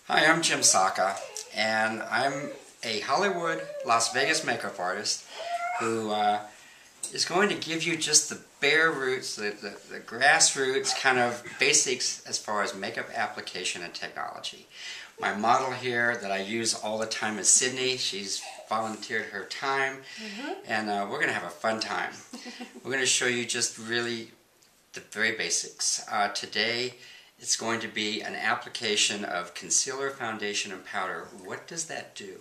Hi, I'm Jim Sacca, and I'm a Hollywood, Las Vegas makeup artist who is going to give you just the bare roots, the grassroots kind of basics as far as makeup application and technology. My model here that I use all the time is Sydney. She's volunteered her time, and we're going to have a fun time. We're going to show you just really the very basics. Today, it's going to be an application of concealer, foundation, and powder. What does that do?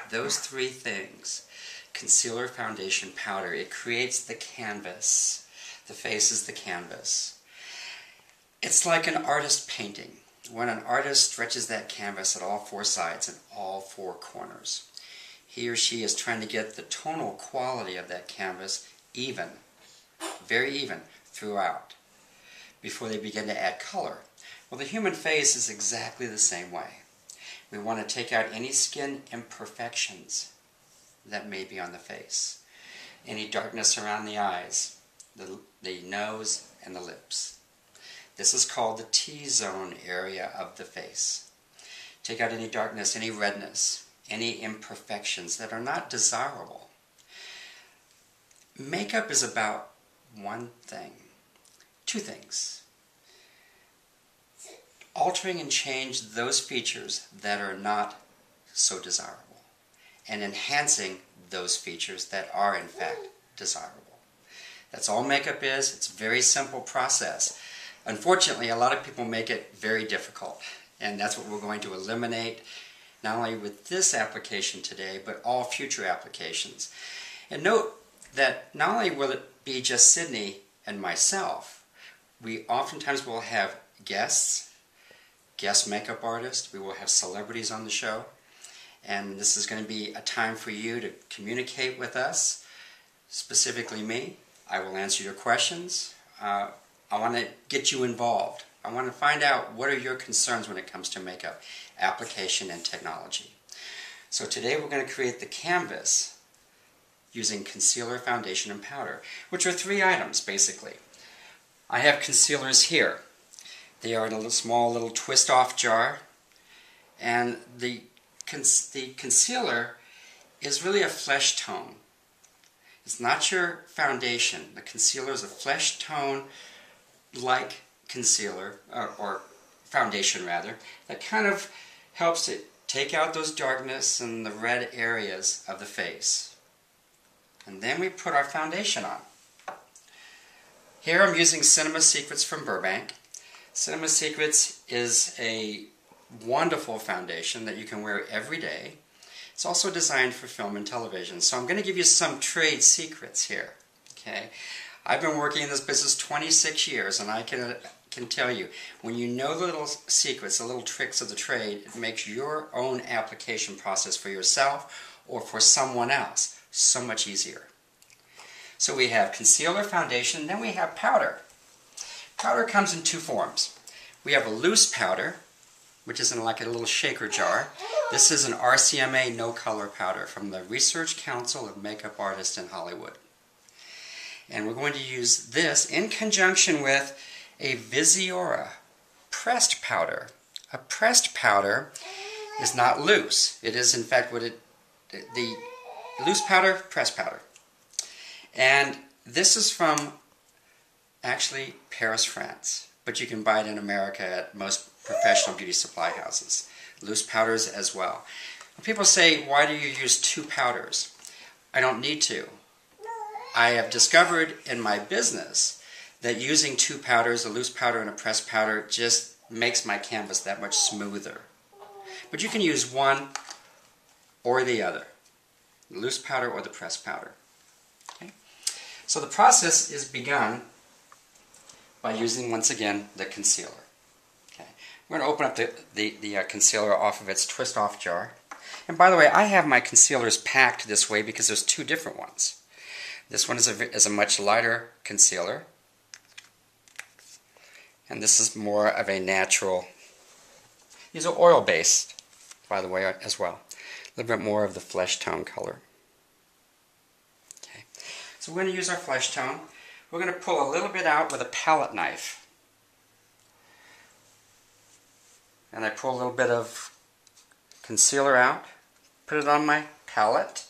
Those three things, concealer, foundation, powder, it creates the canvas. The face is the canvas. It's like an artist painting. When an artist stretches that canvas at all four sides and all four corners, he or she is trying to get the tonal quality of that canvas even, very even, throughout, before they begin to add color. Well, the human face is exactly the same way. We want to take out any skin imperfections that may be on the face, any darkness around the eyes, the nose, and the lips. This is called the T-zone area of the face. Take out any darkness, any redness, any imperfections that are not desirable. Makeup is about one thing, two things. Altering and change those features that are not so desirable, and enhancing those features that are in fact desirable. That's all makeup is. It's a very simple process. Unfortunately, a lot of people make it very difficult, and that's what we're going to eliminate, not only with this application today, but all future applications. And note that not only will it be just Sydney and myself, we oftentimes will have guest makeup artists, we will have celebrities on the show, and this is going to be a time for you to communicate with us, specifically me. I will answer your questions. I want to get you involved. I want to find out what are your concerns when it comes to makeup application and technology. So today we're going to create the canvas using concealer, foundation, and powder, which are three items basically. I have concealers here. They are in a small little twist-off jar, and the concealer is really a flesh tone. It's not your foundation. The concealer is a flesh tone like concealer, or foundation rather, that kind of helps it take out those darkness and the red areas of the face. And then we put our foundation on. Here I'm using Cinema Secrets from Burbank. Cinema Secrets is a wonderful foundation that you can wear every day. It's also designed for film and television. So I'm going to give you some trade secrets here. Okay, I've been working in this business 26 years, and I can tell you, when you know the little secrets, the little tricks of the trade, it makes your own application process for yourself or for someone else so much easier. So we have concealer, foundation, then we have powder. Powder comes in two forms. We have a loose powder, which is in like a little shaker jar. This is an RCMA no-color powder from the Research Council of Makeup Artists in Hollywood. And we're going to use this in conjunction with a Visiora pressed powder. A pressed powder is not loose. It is in fact the loose powder, pressed powder. And this is from actually Paris, France, but you can buy it in America at most professional beauty supply houses. Loose powders as well. When people say, why do you use two powders? I don't need to. I have discovered in my business that using two powders, a loose powder and a pressed powder, just makes my canvas that much smoother. But you can use one or the other, the loose powder or the pressed powder. Okay? So the process is begun by using, once again, the concealer. Okay. We're going to open up the concealer off of its twist-off jar. And by the way, I have my concealers packed this way because there's two different ones. This one is a much lighter concealer, and this is more of a natural. These are oil-based, by the way, as well. A little bit more of the flesh tone color. Okay. So we're going to use our flesh tone. We're going to pull a little bit out with a palette knife. And I pull a little bit of concealer out, put it on my palette,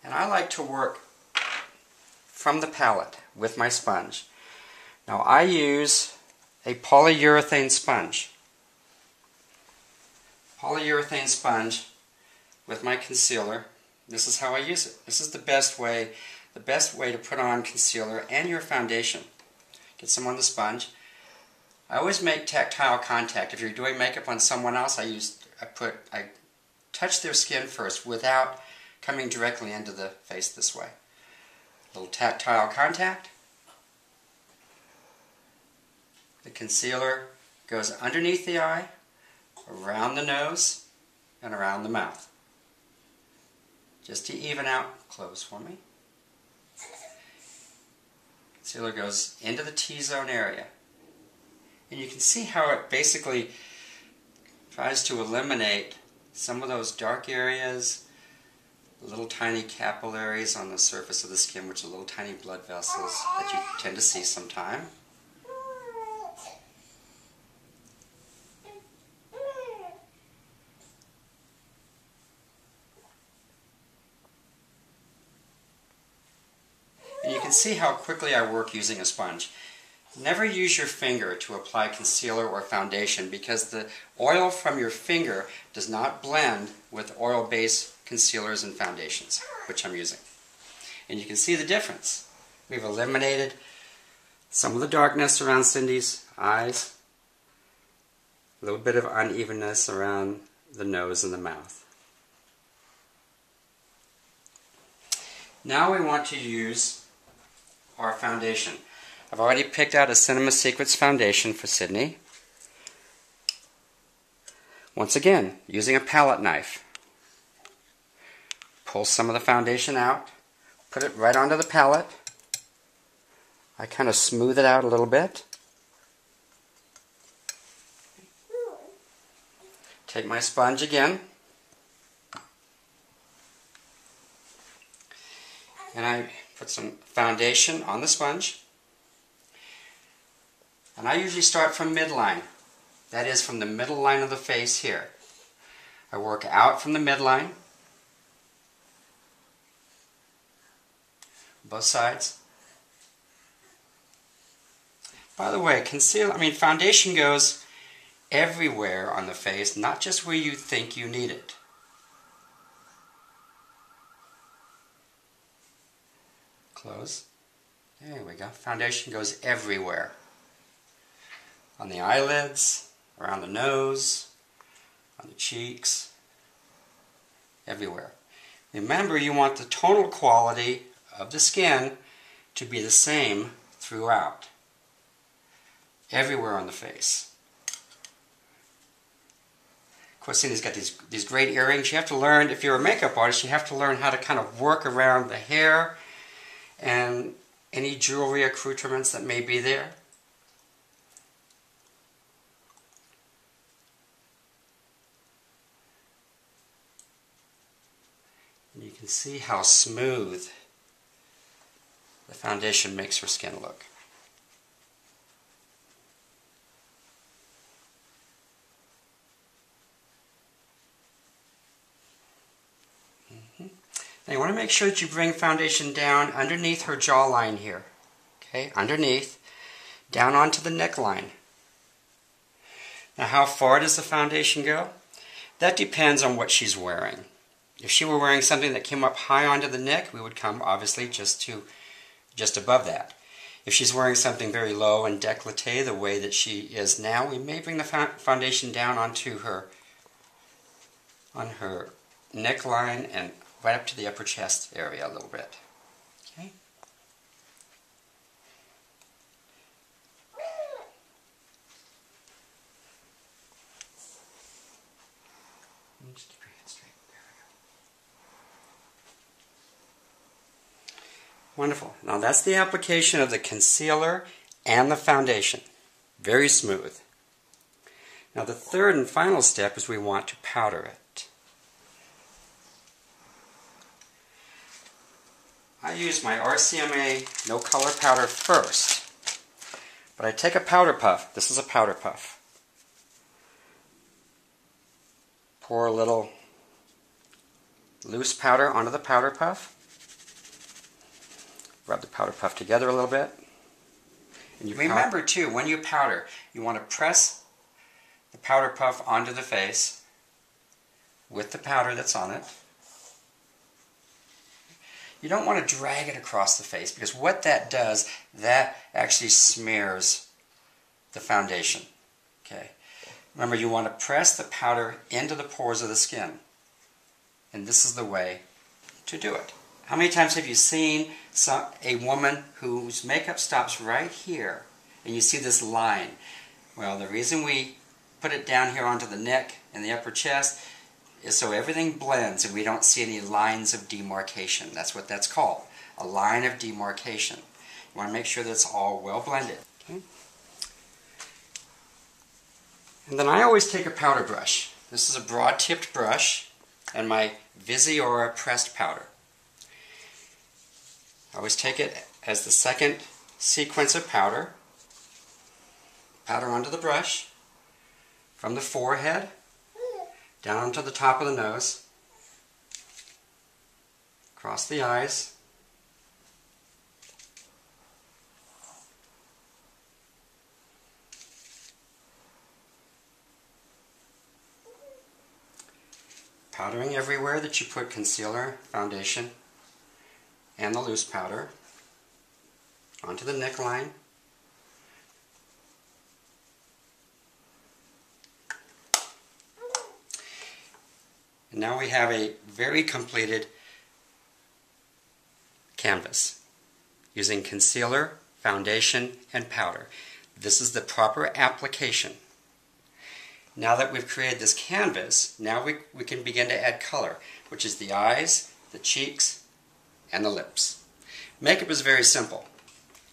and I like to work from the palette with my sponge. Now I use a polyurethane sponge. Polyurethane sponge with my concealer. This is how I use it. This is the best way to put on concealer and your foundation. Get some on the sponge. I always make tactile contact. If you're doing makeup on someone else, I touch their skin first without coming directly into the face this way. A little tactile contact. The concealer goes underneath the eye, around the nose, and around the mouth. Just to even out, close for me. Concealer goes into the T-zone area. And you can see how it basically tries to eliminate some of those dark areas, little tiny capillaries on the surface of the skin, which are little tiny blood vessels that you tend to see sometime. And you can see how quickly I work using a sponge. Never use your finger to apply concealer or foundation because the oil from your finger does not blend with oil-based concealers and foundations, which I'm using. And you can see the difference. We've eliminated some of the darkness around Cindy's eyes, a little bit of unevenness around the nose and the mouth. Now we want to use our foundation. I've already picked out a Cinema Secrets foundation for Sydney. Once again, using a palette knife. Pull some of the foundation out, put it right onto the palette. I kind of smooth it out a little bit. Take my sponge again, and I put some foundation on the sponge. And I usually start from midline. That is from the middle line of the face here. I work out from the midline, both sides. By the way, foundation goes everywhere on the face, not just where you think you need it. Close. There we go. Foundation goes everywhere. On the eyelids, around the nose, on the cheeks, everywhere. Remember, you want the tonal quality of the skin to be the same throughout. Everywhere on the face. Of course, Cindy's got these great earrings. You have to learn, if you're a makeup artist, you have to learn how to kind of work around the hair and any jewelry accoutrements that may be there. And you can see how smooth the foundation makes her skin look. Now you want to make sure that you bring foundation down underneath her jawline here. Okay, underneath, down onto the neckline. Now how far does the foundation go? That depends on what she's wearing. If she were wearing something that came up high onto the neck, we would come obviously just above that. If she's wearing something very low and décolleté the way that she is now, we may bring the foundation down onto her neckline and right up to the upper chest area a little bit. Okay? Just keep your head straight. There we go. Wonderful. Now that's the application of the concealer and the foundation. Very smooth. Now the third and final step is we want to powder it. I use my RCMA No Color Powder first, but I take a powder puff. This is a powder puff. pour a little loose powder onto the powder puff. Rub the powder puff together a little bit. And remember too, when you powder, you want to press the powder puff onto the face with the powder that's on it. You don't want to drag it across the face, because what that does, that actually smears the foundation. Okay. Remember, you want to press the powder into the pores of the skin. And this is the way to do it. How many times have you seen a woman whose makeup stops right here and you see this line? Well, the reason we put it down here onto the neck and the upper chest is so everything blends and we don't see any lines of demarcation. That's what that's called, a line of demarcation. You want to make sure that it's all well blended. Okay? And then I always take a powder brush. This is a broad-tipped brush and my Visiora pressed powder. I always take it as the second sequence of powder. Powder onto the brush from the forehead down to the top of the nose, across the eyes, powdering everywhere that you put concealer, foundation, and the loose powder, onto the neckline. And now we have a very completed canvas using concealer, foundation, and powder. This is the proper application. Now that we've created this canvas, now we can begin to add color, which is the eyes, the cheeks, and the lips. Makeup is very simple.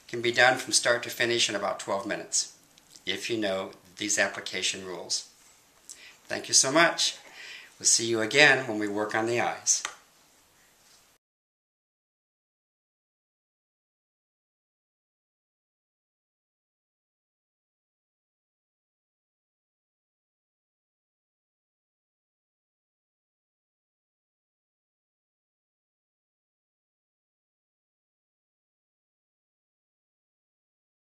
It can be done from start to finish in about 12 minutes, if you know these application rules. Thank you so much. We'll see you again when we work on the eyes.